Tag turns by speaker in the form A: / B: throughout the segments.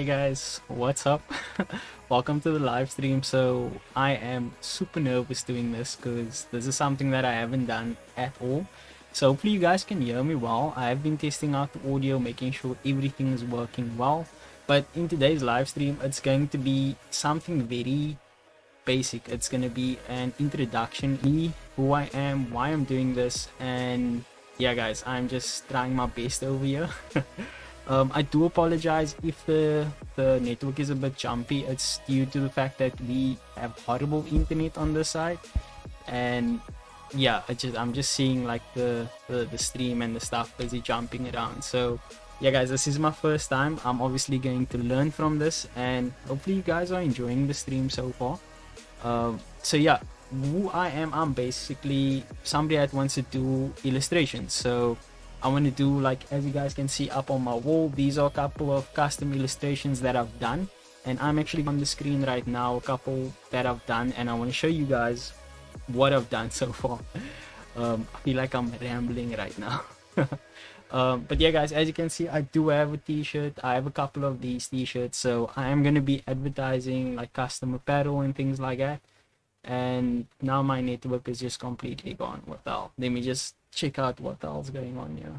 A: Hey guys, what's up? Welcome to the live stream. So I am super nervous doing this because this is something that I haven't done at all. So hopefully you guys can hear me well. I have been testing out the audio, making sure everything is working well. But in today's live stream, it's going to be something very basic. It's going to be an introduction, me, who I am, why I'm doing this, and yeah guys, I'm just trying my best over here. I do apologize if the network is a bit jumpy. It's due to the fact that we have horrible internet on this side, and yeah, I'm just seeing like the stream and the stuff busy jumping around. So yeah guys, this is my first time. I'm obviously going to learn from this, and hopefully you guys are enjoying the stream so far. So yeah, who I am, I'm basically somebody that wants to do illustrations. So I want to do, like, as you guys can see up on my wall, these are a couple of custom illustrations that I've done, and I'm actually on the screen right now a couple that I've done, and I want to show you guys what I've done so far. I feel like I'm rambling right now. But yeah guys, as you can see, I do have a t-shirt. I have a couple of these t-shirts, so I am going to be advertising like custom apparel and things like that. And now my network is just completely gone. What the hell? Let me just check out what the hell's going on here,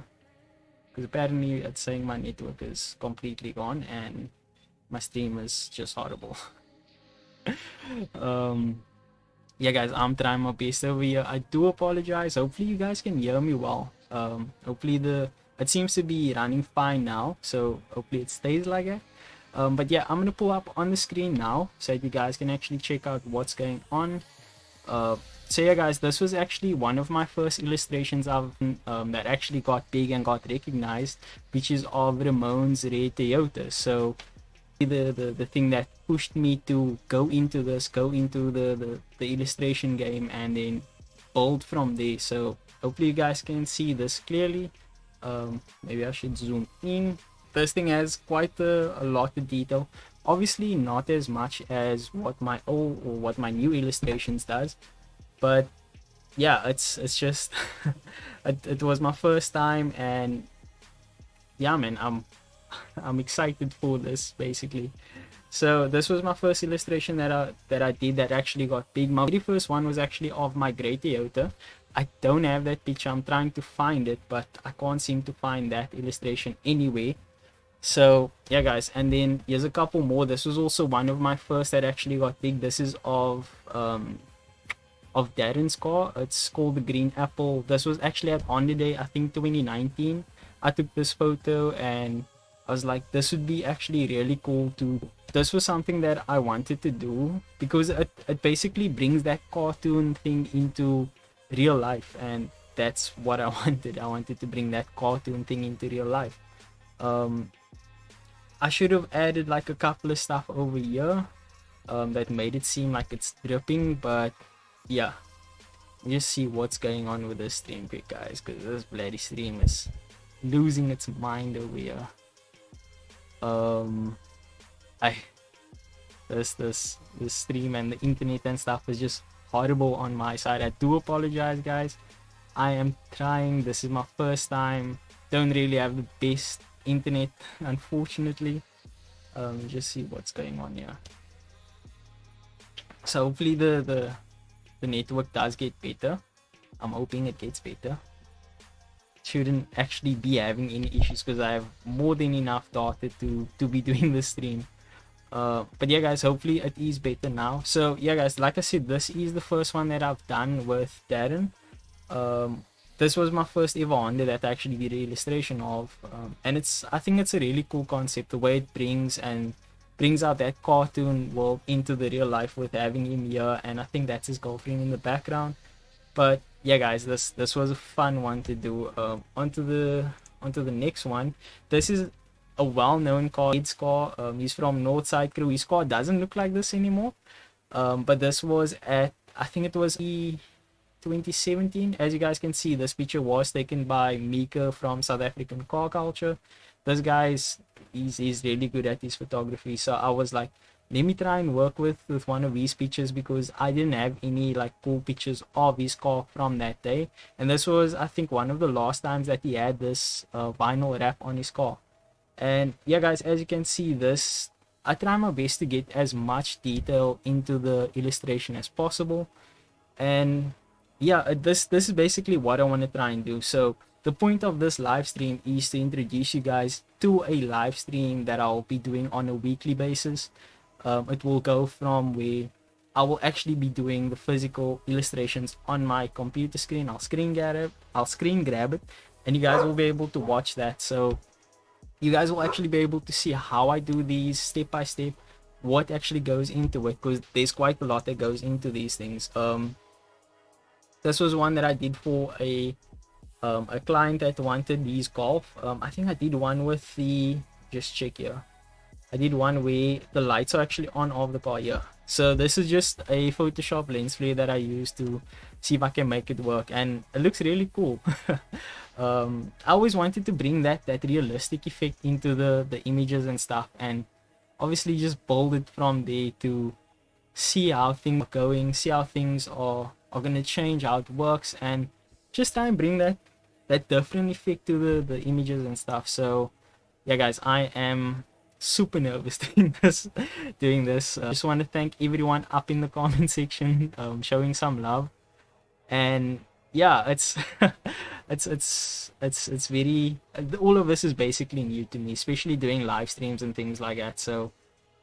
A: because apparently it's saying my network is completely gone and my stream is just horrible. Yeah guys, I'm trying my best over here. I do apologize. Hopefully you guys can hear me well. Hopefully it seems to be running fine now, so hopefully it stays like that. But yeah, I'm gonna pull up on the screen now so that you guys can actually check out what's going on. So yeah guys, this was actually one of my first illustrations of that actually got big and got recognized, which is of Ramon's Red Toyota. So the thing that pushed me to go into the illustration game and then build from there. So hopefully you guys can see this clearly. Maybe I should zoom in. This thing has quite a lot of detail, obviously not as much as what my old or what my new illustrations does, but yeah, it's just it was my first time, and yeah man, I'm excited for this basically. So this was my first illustration that I did that actually got big. My very first one was actually of my gray Toyota. I don't have that picture. I'm trying to find it, but I can't seem to find that illustration anywhere. So yeah guys, and then here's a couple more. This was also one of my first that actually got big. This is of Darren's car. It's called the Green Apple. This was actually at On The Day, I think 2019. I took this photo and I was like, this would be actually really cool to, this was something that I wanted to do because it basically brings that cartoon thing into real life, and that's what I wanted. I wanted to bring that cartoon thing into real life. I should have added like a couple of stuff over here that made it seem like it's dripping, but yeah, just see what's going on with this stream quick guys, because this bloody stream is losing its mind over here. This stream and the internet and stuff is just horrible on my side. I do apologize guys. I am trying. This is my first time. Don't really have the best internet, unfortunately. Just see what's going on here. So hopefully the network does get better. I'm hoping it gets better. Shouldn't actually be having any issues because I have more than enough data to be doing this stream. But yeah guys, hopefully it is better now. So yeah guys, like I said, this is the first one that I've done with Darren. This was my first ever Honda that I actually did an illustration of, and I think it's a really cool concept, the way it brings out that cartoon world into the real life with having him here, and I think that's his girlfriend in the background. But yeah guys, this was a fun one to do. Onto the next one. This is a well-known car, Ed's car. He's from Northside Crew. His car doesn't look like this anymore, but this was at, I think it was 2017. As you guys can see, this picture was taken by Mika from South African Car Culture. This guy he's really good at his photography, so I was like, let me try and work with one of his pictures, because I didn't have any like cool pictures of his car from that day, and this was, I think, one of the last times that he had this vinyl wrap on his car. And yeah guys, as you can see, this I try my best to get as much detail into the illustration as possible. And yeah, this is basically what I want to try and do. So the point of this live stream is to introduce you guys to a live stream that I'll be doing on a weekly basis. It will go from where I will actually be doing the physical illustrations on my computer screen. I'll screen grab it, and you guys will be able to watch that. So you guys will actually be able to see how I do these step by step, what actually goes into it, because there's quite a lot that goes into these things. This was one that I did for a client that wanted these golf. I think I did one with the, just check here, I did one where the lights are actually on of the car here. So this is just a Photoshop lens flare that I use to see if I can make it work, and it looks really cool. I always wanted to bring that realistic effect into the images and stuff, and obviously just build it from there to see how things are going, see how things are gonna change, how it works, and just try and bring that different effect to the images and stuff. So yeah guys, I am super nervous doing this. Just want to thank everyone up in the comment section, showing some love. And yeah, it's it's very, all of this is basically new to me, especially doing live streams and things like that. So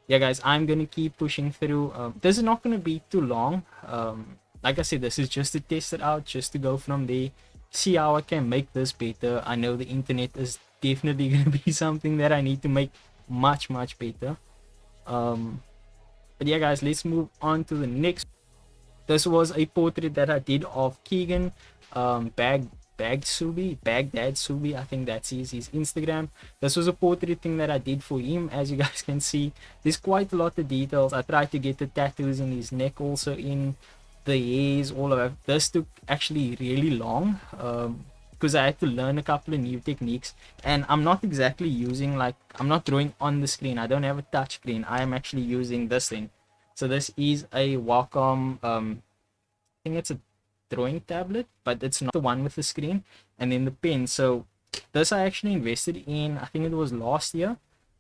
A: yeah guys, I'm gonna keep pushing through. This is not gonna be too long. Like I said, this is just to test it out, just to go from there, see how I can make this better. I know the internet is definitely gonna be something that I need to make much better. But yeah guys, let's move on to the next. This was a portrait that I did of Keegan, Baghdad Subi, I think that's his Instagram. This was a portrait thing that I did for him. As you guys can see, there's quite a lot of details. I tried to get the tattoos in his neck also in, the hairs, all of that. This took actually really long, because I had to learn a couple of new techniques, and I'm not exactly using, like, I'm not drawing on the screen. I don't have a touch screen. I am actually using this thing. So this is a Wacom, I think it's a drawing tablet, but it's not the one with the screen, and then the pen. So this I actually invested in, I think it was last year.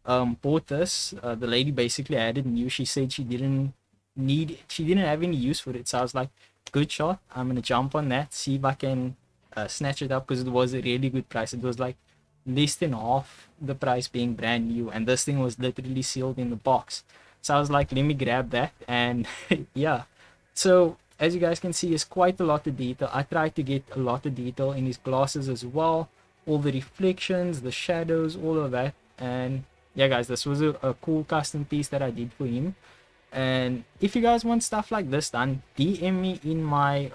A: Bought this, the lady basically had it new. She said she didn't have any use for it, so I was like, good shot, I'm gonna jump on that, see if I can snatch it up, because it was a really good price. It was like less than half the price being brand new, and this thing was literally sealed in the box. So I was like, let me grab that. And yeah, so as you guys can see, it's quite a lot of detail. I tried to get a lot of detail in his glasses as well, all the reflections, the shadows, all of that. And yeah guys, this was a cool custom piece that I did for him. And if you guys want stuff like this done, DM me in my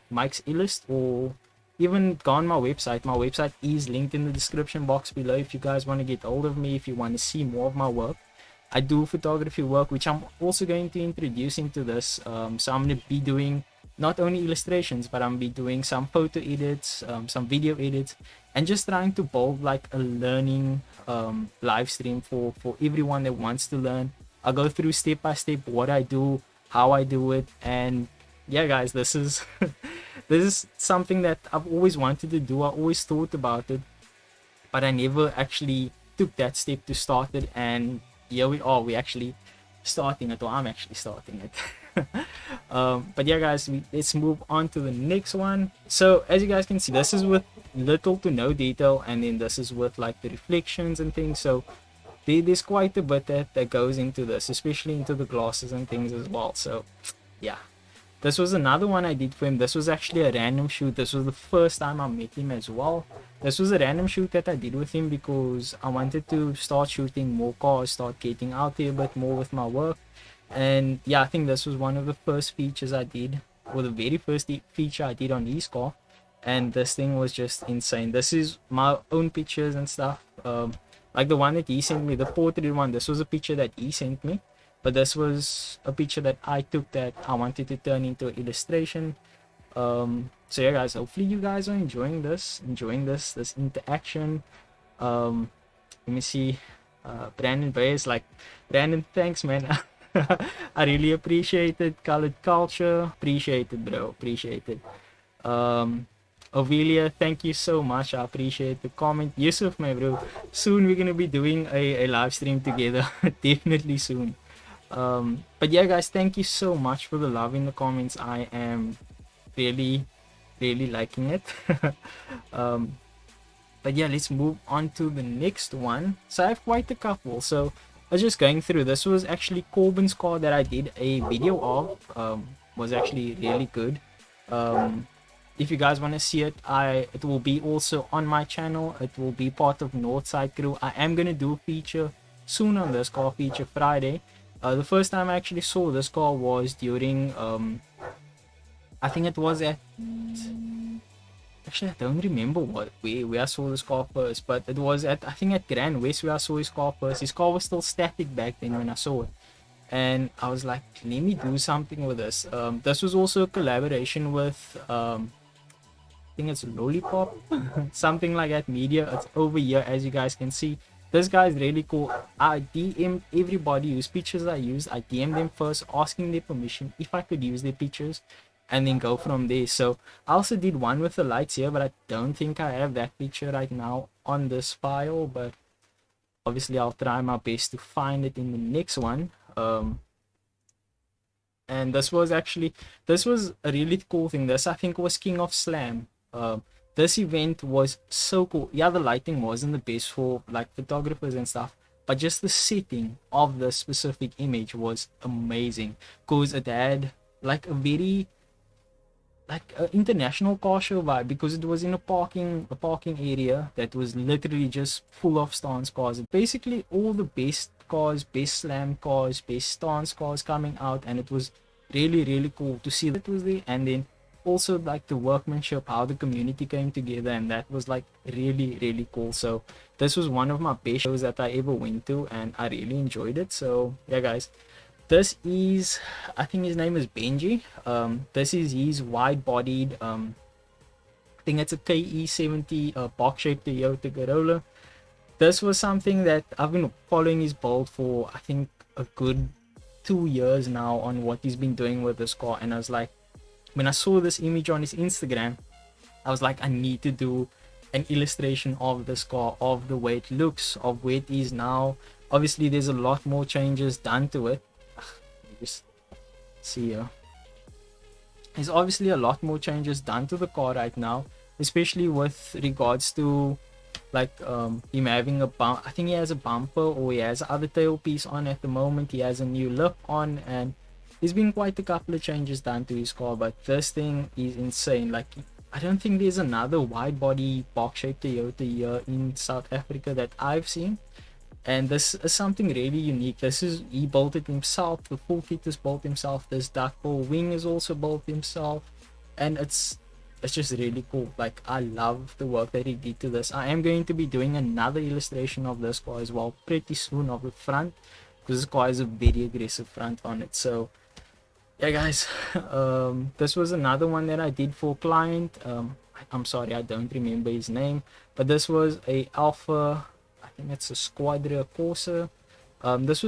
A: Mike's Illust, or even go on my website. My website is linked in the description box below if you guys want to get hold of me, if you want to see more of my work. I do photography work, which I'm also going to introduce into this. So I'm going to be doing not only illustrations, but I'm going to be doing some photo edits, some video edits, and just trying to build like a learning live stream for everyone that wants to learn. I'll go through step by step what I do, how I do it, and yeah guys, this is this is something that I've always wanted to do. I always thought about it, but I never actually took that step to start it, and here we are, we're actually starting it, or I'm actually starting it. But yeah guys, let's move on to the next one. So as you guys can see, this is with little to no detail, and then this is with like the reflections and things. So there's quite a bit that goes into this, especially into the glasses and things as well. So yeah, this was another one I did for him. This was actually a random shoot. This was the first time I met him as well. This was a random shoot that I did with him because I wanted to start shooting more cars, start getting out there a bit more with my work. And yeah, I think this was one of the first features I did, or the very first feature I did on his car. And this thing was just insane. This is my own pictures and stuff. Like the one that he sent me, the portrait one, this was a picture that he sent me. But this was a picture that I took that I wanted to turn into an illustration. So yeah guys, hopefully you guys are enjoying this interaction. Let me see. Brandon Bay is like, Brandon, thanks man. I really appreciate it. Colored culture, appreciate it bro, appreciate it. Ovelia, thank you so much. I appreciate the comment. Yusuf, my bro, soon we're gonna be doing a live stream together. Definitely soon. But yeah, guys, thank you so much for the love in the comments. I am really, really liking it. um, but yeah, let's move on to the next one. So I have quite a couple. So I was just going through. This was actually Corbin's car that I did a video of. Was actually really good. If you guys want to see it, it will be also on my channel. It will be part of Northside Crew. I am gonna do a feature soon on this car, feature Friday. The first time I actually saw this car was during I think it was at, actually I don't remember where I saw this car first, but it was at, I think at Grand West where I saw his car first. His car was still static back then when I saw it, and I was like, let me do something with this. This was also a collaboration with I think it's Lollipop, something like that media. It's over here, as you guys can see. This guy is really cool. I DM'd everybody whose pictures I used. I DM'd them first, asking their permission if I could use their pictures, and then go from there. So I also did one with the lights here, but I don't think I have that picture right now on this file, but obviously I'll try my best to find it in the next one. And this was a really cool thing. This, I think, was King of Slam. This event was so cool. Yeah, the lighting wasn't the best for like photographers and stuff, but just the setting of the specific image was amazing, because it had like a very international car show vibe, because it was in a parking area that was literally just full of stance cars. Basically all the best cars, best slam cars, best stance cars coming out, and it was really, really cool to see that was there. And then also like the workmanship, how the community came together, and that was like really, really cool. So this was one of my best shows that I ever went to, and I really enjoyed it. So yeah, guys, this is, I think his name is Benji. This is his wide-bodied, I think it's a KE70 box-shaped Toyota Corolla. This was something that I've been following his build for, I think, a good 2 years now on what he's been doing with this car. And I was like, when I saw this image on his Instagram, I was like, I need to do an illustration of this car, of the way it looks, of where it is now. Obviously there's a lot more changes done to it. Just see here, there's obviously a lot more changes done to the car right now, especially with regards to like him having a bump. I think he has a bumper, or he has other tailpiece on at the moment. He has a new lip on, and there's been quite a couple of changes done to his car, but this thing is insane. Like, I don't think there's another wide body box shaped Toyota here in South Africa that I've seen. And this is something really unique. This is, he built it himself. The full kit is built himself. This duckbill wing is also built himself, and it's just really cool. Like, I love the work that he did to this. I am going to be doing another illustration of this car as well pretty soon, of the front, because this car has a very aggressive front on it. So yeah, guys, this was another one that I did for a client. I'm sorry, I don't remember his name, but this was a Alpha, I think it's a Squadra Corsa. This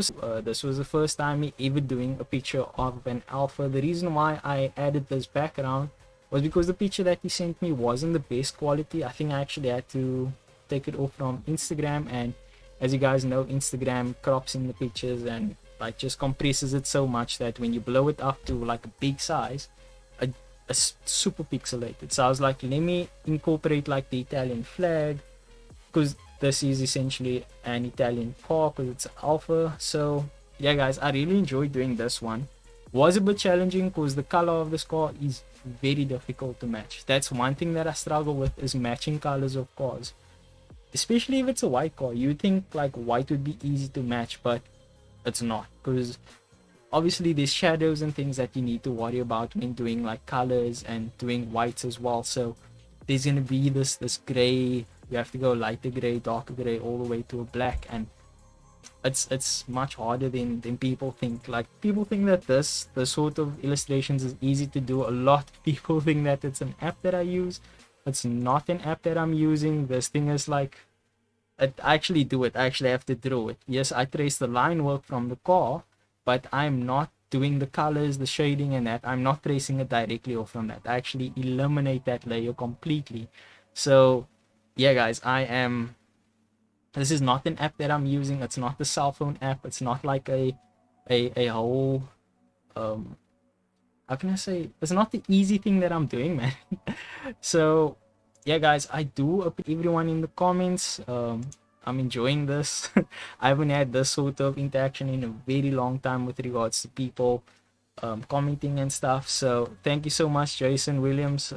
A: was the first time me ever doing a picture of an Alpha. The reason why I added this background was because the picture that he sent me wasn't the best quality. I think I actually had to take it off from Instagram, and as you guys know, Instagram crops in the pictures and like just compresses it so much that when you blow it up to like a big size, it's super pixelated. So I was like, let me incorporate like the Italian flag, because this is essentially an Italian car, because it's Alpha. So yeah, guys, I really enjoyed doing this one. Was a bit challenging because the color of this car is very difficult to match. That's one thing that I struggle with, is matching colors of cars, especially if it's a white car. You think like white would be easy to match, but it's not, because obviously there's shadows and things that you need to worry about when doing like colors and doing whites as well. So there's gonna be this gray, you have to go lighter gray, darker gray, all the way to a black, and it's much harder than people think. Like, people think that this sort of illustrations is easy to do. A lot of people think that it's an app that I use. It's not an app that I'm using. This thing is like, I actually do it. I actually have to draw it. Yes, I trace the line work from the car, but I'm not doing the colors, the shading and that, I'm not tracing it directly off from that. I actually eliminate that layer completely. So yeah guys, this is not an app that I'm using. It's not the cell phone app. It's not like a whole how can I say, it's not the easy thing that I'm doing, man. So yeah guys, I do appreciate everyone in the comments. I'm enjoying this. I haven't had this sort of interaction in a very long time with regards to people commenting and stuff. So thank you so much, Jason Williams.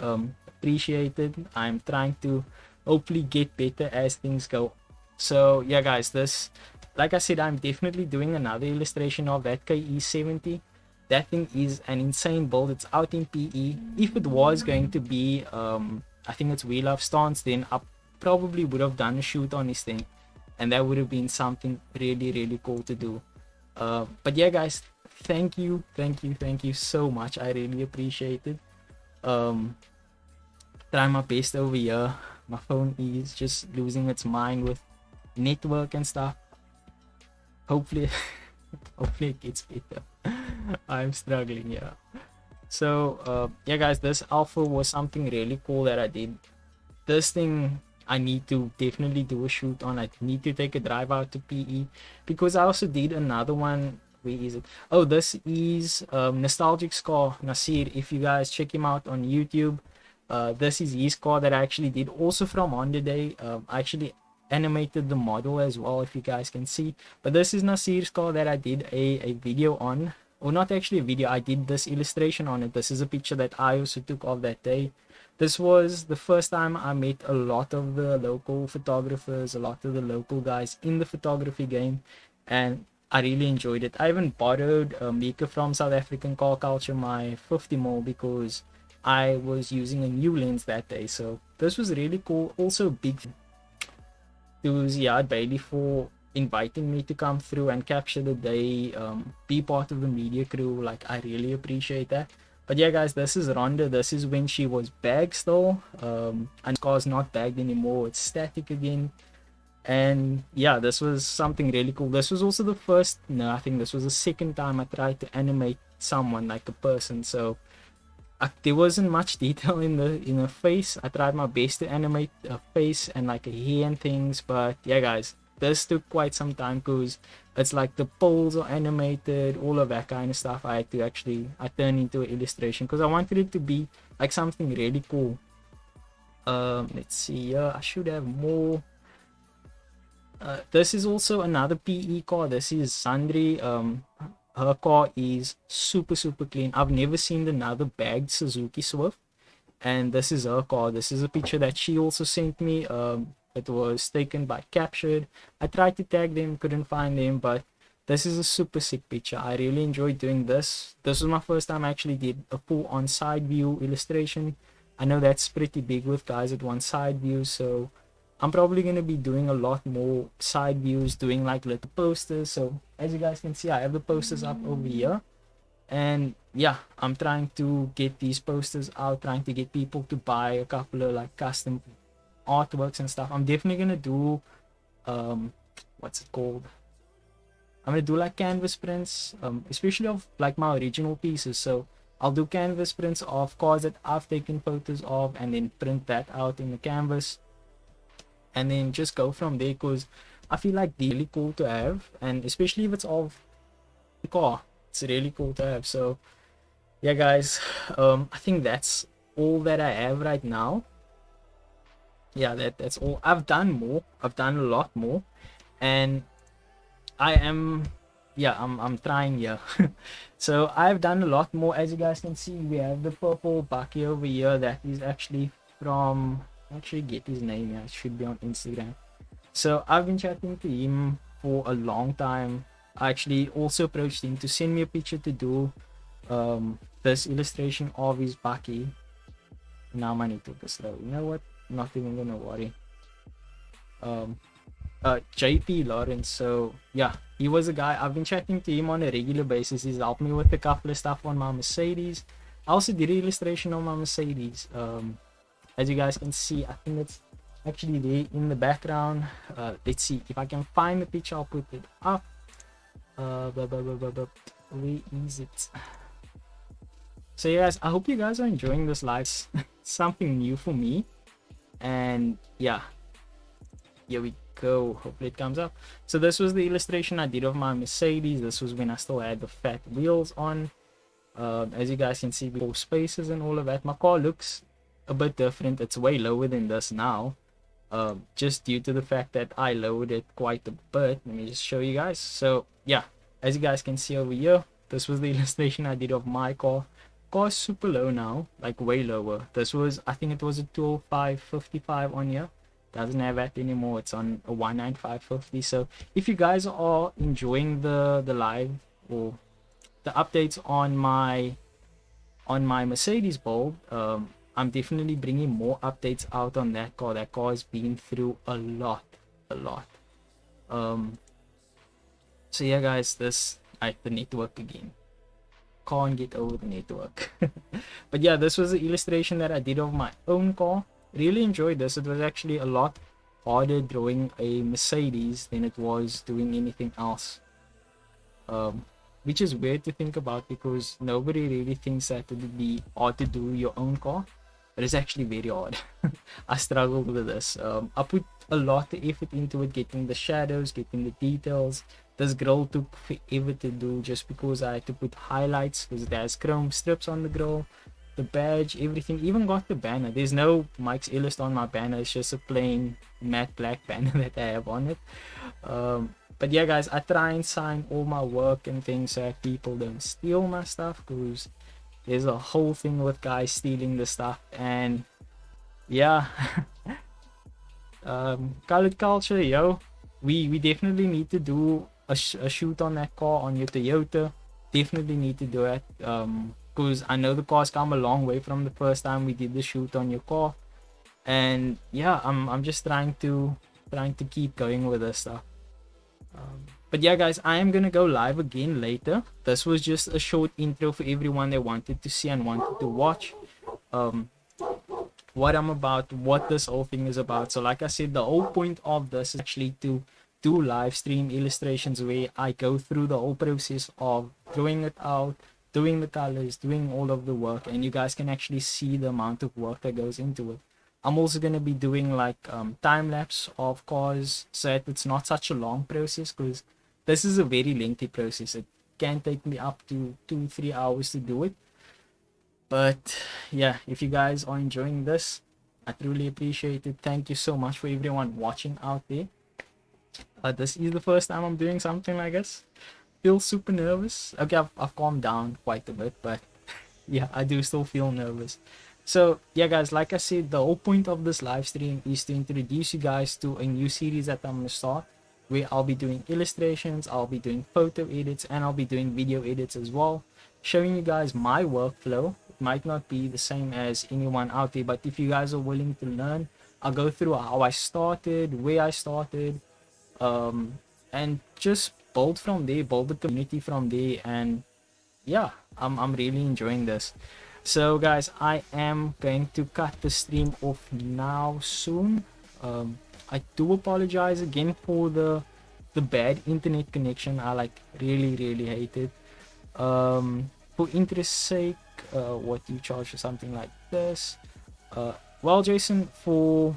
A: Appreciated. I'm trying to hopefully get better as things go. So yeah guys, this, like I said, I'm definitely doing another illustration of that KE70. That thing is an insane build. It's out in PE. If it was going to be I think it's Wheel of Stance, then I probably would have done a shoot on this thing, and that would have been something really cool to do. But yeah guys, thank you so much. I really appreciate it. Try my best over here. My phone is just losing its mind with network and stuff. Hopefully hopefully it gets better. I'm struggling, yeah. So yeah guys, this alpha was something really cool that I did. This thing I need to definitely do a shoot on. I need to take a drive out to PE, because I also did another one. Where is it? Oh, this is Nostalgic Scar Nasir. If you guys check him out on YouTube, this is his car that I actually did also from Honda Day. I actually animated the model as well, if you guys can see. But this is Nasir's car that I did a video on, or not actually a video, I did this illustration on it. This is a picture that I also took of that day. This was the first time I met a lot of the local photographers, a lot of the local guys in the photography game, and I really enjoyed it. I even borrowed Mika from South African Car Culture, my 50mm, because I was using a new lens that day. So this was really cool. Also big to Ziad Bailey for inviting me to come through and capture the day, be part of the media crew. Like, I really appreciate that. But yeah guys, this is Rhonda. This is when she was bagged still, and Scar's not bagged anymore, it's static again. And yeah, this was something really cool. This was also the first, no, I think this was the second time I tried to animate someone, like a person. So there wasn't much detail in the face. I tried my best to animate a face and like a hair and things, but yeah guys, this took quite some time, because it's like the poles are animated, all of that kind of stuff. I had to actually, I turned into an illustration because I wanted it to be like something really cool. Let's see, I should have more. This is also another PE car. This is Sandri. Her car is super clean. I've never seen another bagged Suzuki Swift, and this is her car. This is a picture that she also sent me. It was taken by Captured. I tried to tag them, couldn't find them, but this is a super sick picture. I really enjoyed doing this. This was my first time I actually did a full on side view illustration. I know that's pretty big with guys that want side views, so I'm probably going to be doing a lot more side views, doing like little posters. So as you guys can see, I have the posters up over here, and yeah, I'm trying to get these posters out, trying to get people to buy a couple of like custom artworks and stuff. I'm definitely going to do what's it called, I'm going to do like canvas prints, especially of like my original pieces. So I'll do canvas prints of cars that I've taken photos of, and then print that out in the canvas, and then just go from there, because I feel like they're really cool to have, and especially if it's of the car, it's really cool to have. So yeah guys, I think that's all that I have right now. Yeah, that's all. I've done more, I've done a lot more, and I am, yeah, I'm trying here. So I've done a lot more. As you guys can see, we have the purple bucky over here that is actually from, actually get his name, yeah, it should be on Instagram. So I've been chatting to him for a long time. I actually also approached him to send me a picture to do this illustration of his bucky. Now I need to go slow. You know what, I'm not even gonna worry. JP Lawrence. So yeah, he was a guy, I've been chatting to him on a regular basis. He's helped me with a couple of stuff on my Mercedes. I also did an illustration on my Mercedes. As you guys can see, I think it's actually there in the background. Let's see if I can find the picture, I'll put it up. Where is it? So yeah, guys, I hope you guys are enjoying this live. Something new for me. And yeah, here we go. Hopefully it comes up. So this was the illustration I did of my Mercedes. This was when I still had the fat wheels on. As you guys can see, before spaces and all of that. My car looks a bit different. It's way lower than this now. Just due to the fact that I lowered it quite a bit. Let me just show you guys. So yeah, as you guys can see over here, this was the illustration I did of my car. Car's super low now, like way lower. This was, I think it was a 205/55 on here. Doesn't have that anymore. It's on a 195/50. So if you guys are enjoying the live or the updates on my Mercedes build, I'm definitely bringing more updates out on that car. That car has been through a lot. So yeah, guys, this like the network again. Can't get over the network. But yeah, this was the illustration that I did of my own car. Really enjoyed this. It was actually a lot harder drawing a Mercedes than it was doing anything else, which is weird to think about because nobody really thinks that it would be hard to do your own car, but it's actually very hard. I struggled with this. I put a lot of effort into it, getting the shadows, getting the details. This grill took forever to do just because I had to put highlights because it has chrome strips on the grill, the badge, everything. Even got the banner. There's no Mike's Illust on my banner. It's just a plain matte black banner that I have on it. But yeah, guys, I try and sign all my work and things so that people don't steal my stuff, because there's a whole thing with guys stealing the stuff. And yeah, colored culture, yo, we definitely need to do a shoot on that car, on your Toyota. Definitely need to do it, because I know the car's come a long way from the first time we did the shoot on your car. And yeah, I'm just trying to keep going with this stuff. But yeah, guys, I am gonna go live again later. This was just a short intro for everyone that wanted to see and wanted to watch what I'm about, what this whole thing is about. So like I said, the whole point of this is actually to do live stream illustrations where I go through the whole process of drawing it out, doing the colors, doing all of the work, and you guys can actually see the amount of work that goes into it. I'm also going to be doing like time lapse of cars so that it's not such a long process, because this is a very lengthy process. It can take me up to 2-3 hours to do it. But yeah, if you guys are enjoying this, I truly appreciate it. Thank you so much for everyone watching out there. This is the first time I'm doing something like this. Feel super nervous. Okay, I've calmed down quite a bit, but yeah, I do still feel nervous. So yeah, guys, like I said, the whole point of this live stream is to introduce you guys to a new series that I'm gonna start, where I'll be doing illustrations, I'll be doing photo edits, and I'll be doing video edits as well, showing you guys my workflow. It might not be the same as anyone out there, but if you guys are willing to learn, I'll go through how I started, where I started, and just build from there, build the community from there. And yeah, I'm really enjoying this. So guys, I am going to cut the stream off now soon. I do apologize again for the bad internet connection. I like really hate it. For interest's sake, what do you charge for something like this? Well, Jason, for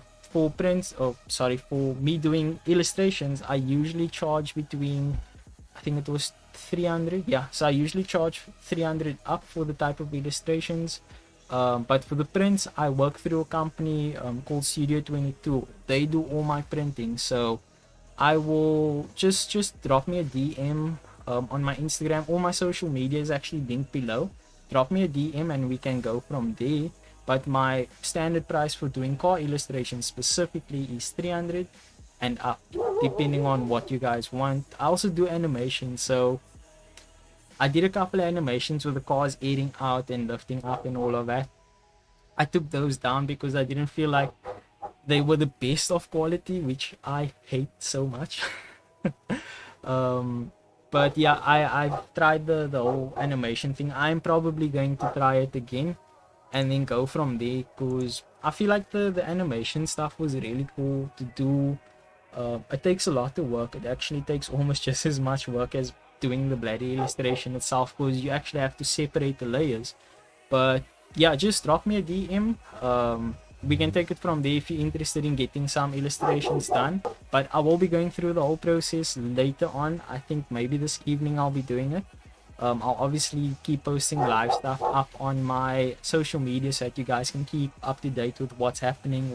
A: prints, for me doing illustrations, I usually charge between, I think it was 300. Yeah, so I usually charge 300 up for the type of illustrations. But for the prints, I work through a company called Studio 22. They do all my printing, so I will just drop me a DM on my Instagram. All my social media is actually linked below. Drop me a DM and we can go from there. But my standard price for doing car illustrations specifically is 300 and up, depending on what you guys want. I also do animation, so I did a couple of animations with the cars airing out and lifting up and all of that. I took those down because I didn't feel like they were the best of quality, which I hate so much. But yeah, I've tried the whole animation thing. I'm probably going to try it again and then go from there, because I feel like the animation stuff was really cool to do. It takes a lot of work. It actually takes almost just as much work as doing the bloody illustration itself, because you actually have to separate the layers. But yeah, just drop me a DM. We can take it from there if you're interested in getting some illustrations done. But I will be going through the whole process later on. I think maybe this evening I'll be doing it. I'll obviously keep posting live stuff up on my social media so that you guys can keep up to date with what's happening,